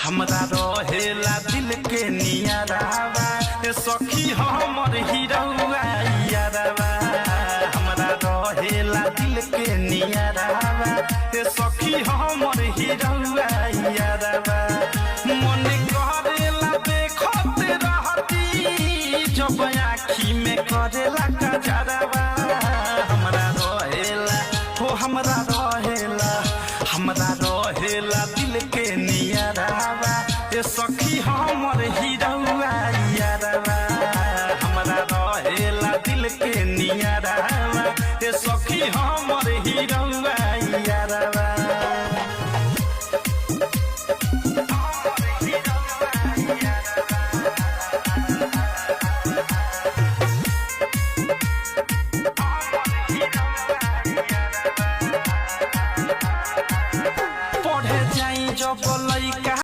हमरा रहेला दिल के नियरावा सखी हमर हिरौआ यारवा हमरा रहेला दिल के नियरावा सखी हमर हिरौआ यारवा मन करेला देखत रहती जब आँखी में करेला कजरवा हमरा रहेला हो हमरा रहेला दिल के नियरावा सखी हमर हीरा